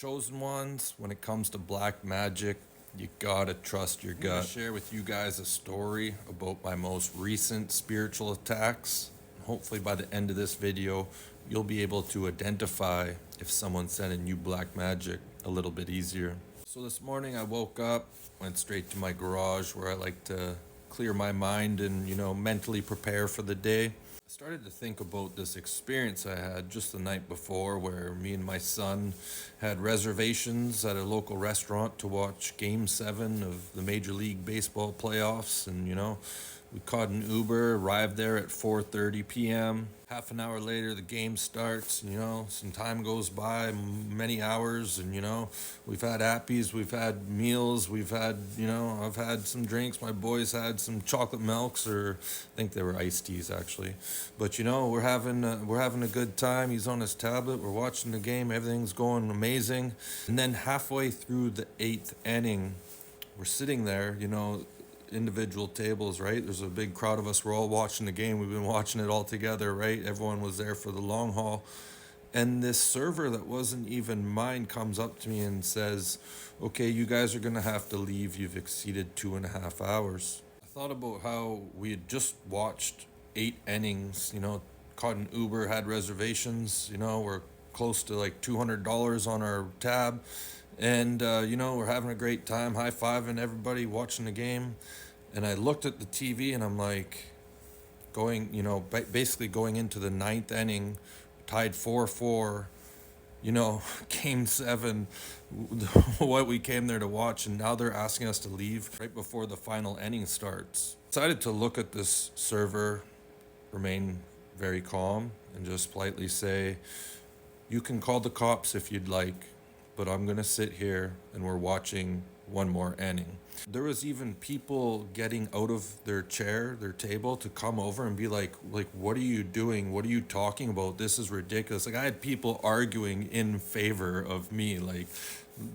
Chosen ones, when it comes to black magic, you gotta trust your gut. I'm gonna share with you guys a story about my most recent spiritual attacks. Hopefully, by the end of this video, you'll be able to identify if someone's sending you black magic a little bit easier. So, this morning I woke up, went straight to my garage where I like to clear my mind and, mentally prepare for the day. I started to think about this experience I had just the night before where me and my son had reservations at a local restaurant to watch Game 7 of the Major League Baseball playoffs. And, we caught an Uber, arrived there at 4:30 p.m. Half an hour later, the game starts. Some time goes by, many hours, and we've had appies, we've had meals, we've had I've had some drinks. My boys had some chocolate milks, or I think they were iced teas actually. But we're having a good time. He's on his tablet. We're watching the game. Everything's going amazing. And then halfway through the eighth inning, we're sitting there, individual tables, right? There's a big crowd of us. We're all watching the game. We've been watching it all together, right? Everyone was there for the long haul. And this server that wasn't even mine comes up to me and says, "Okay, you guys are going to have to leave. You've exceeded 2.5 hours." I thought about how we had just watched 8 innings, caught an Uber, had reservations, we're close to like $200 on our tab. And, we're having a great time, high fiving everybody, watching the game. And I looked at the TV and I'm like, basically going into the ninth inning, tied 4-4, Game 7, what we came there to watch. And now they're asking us to leave right before the final inning starts. Decided to look at this server, remain very calm, and just politely say, "You can call the cops if you'd like, but I'm going to sit here and we're watching one more inning." There was even people getting out of their chair, their table, to come over and be like, "What are you doing? What are you talking about? This is ridiculous." Like, I had people arguing in favor of me, like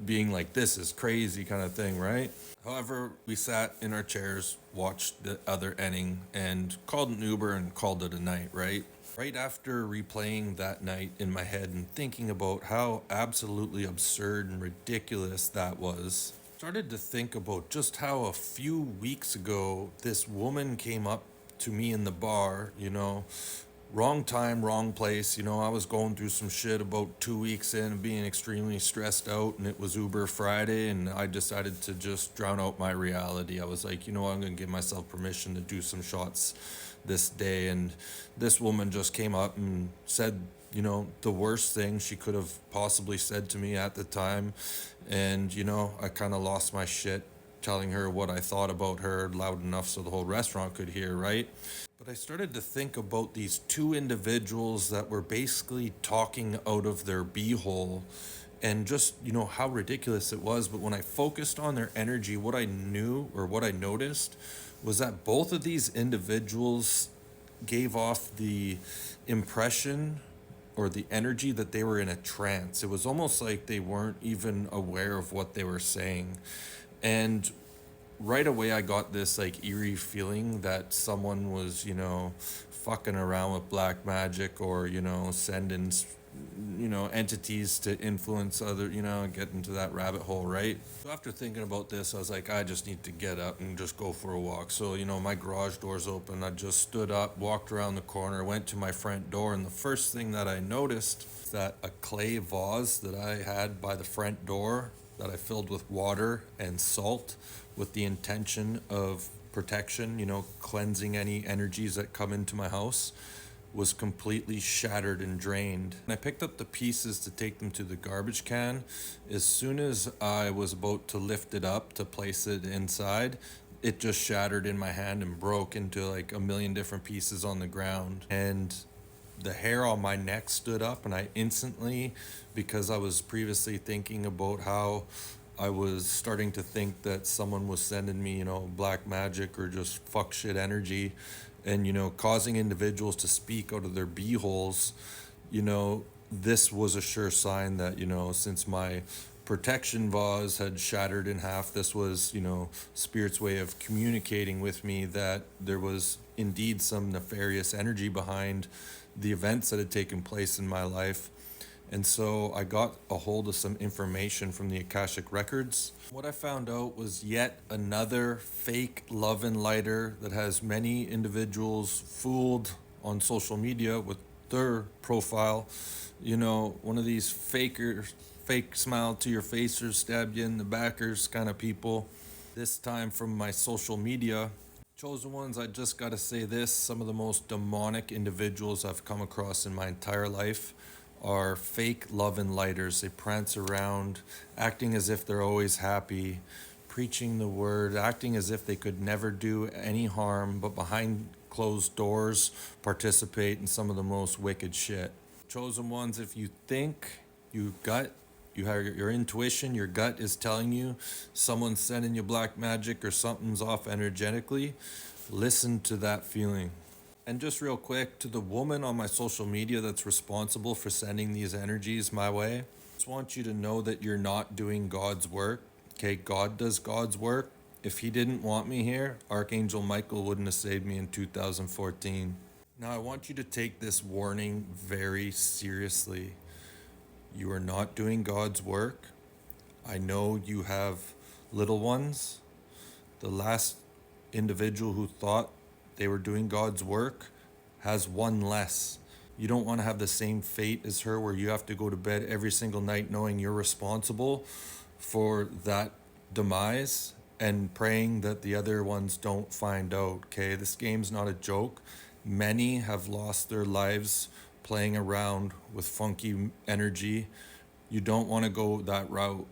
being like, "This is crazy," kind of thing, right? However, we sat in our chairs, watched the other inning, and called an Uber and called it a night, right? Right after replaying that night in my head and thinking about how absolutely absurd and ridiculous that was, started to think about just how a few weeks ago this woman came up to me in the bar, wrong time, wrong place. I was going through some shit about 2 weeks in and being extremely stressed out, and it was Uber Friday, and I decided to just drown out my reality. I was like, I'm going to give myself permission to do some shots this day. And this woman just came up and said, the worst thing she could have possibly said to me at the time. And, I kind of lost my shit telling her what I thought about her loud enough so the whole restaurant could hear, right? But I started to think about these two individuals that were basically talking out of their beehole, and just, how ridiculous it was. But when I focused on their energy, what I knew, or what I noticed, was that both of these individuals gave off the impression or the energy that they were in a trance. It was almost like they weren't even aware of what they were saying. And right away I got this like eerie feeling that someone was, fucking around with black magic, or, sending, entities to influence other, get into that rabbit hole, right? So after thinking about this, I was like, I just need to get up and just go for a walk. So, my garage door's open. I just stood up, walked around the corner, went to my front door, and the first thing that I noticed was that a clay vase that I had by the front door, that I filled with water and salt with the intention of protection, cleansing any energies that come into my house, was completely shattered and drained. And I picked up the pieces to take them to the garbage can. As soon as I was about to lift it up to place it inside, it just shattered in my hand and broke into like a million different pieces on the ground. And the hair on my neck stood up, and I instantly, because I was previously thinking about how I was starting to think that someone was sending me, black magic or just fuck shit energy, and, causing individuals to speak out of their beeholes, this was a sure sign that, since my protection vase had shattered in half, this was, Spirit's way of communicating with me that there was indeed some nefarious energy behind the events that had taken place in my life. And so I got a hold of some information from the Akashic Records. What I found out was yet another fake love and lighter that has many individuals fooled on social media with their profile. You know, one of these fakers, fake smile to your facers, stab you in the backers kind of people. This time from my social media. Chosen ones, I just gotta say this, some of the most demonic individuals I've come across in my entire life are fake love and lighters. They prance around, acting as if they're always happy, preaching the word, acting as if they could never do any harm, but behind closed doors participate in some of the most wicked shit. Chosen ones, if you think you gut, you have your intuition, your gut is telling you someone's sending you black magic or something's off energetically, listen to that feeling. And just real quick, to the woman on my social media that's responsible for sending these energies my way, I just want you to know that you're not doing God's work. Okay, God does God's work. If he didn't want me here, Archangel Michael wouldn't have saved me in 2014. Now, I want you to take this warning very seriously. You are not doing God's work. I know you have little ones. The last individual who thought they were doing God's work has one less. You don't want to have the same fate as her where you have to go to bed every single night knowing you're responsible for that demise and praying that the other ones don't find out. Okay, this game's not a joke. Many have lost their lives playing around with funky energy. You don't want to go that route.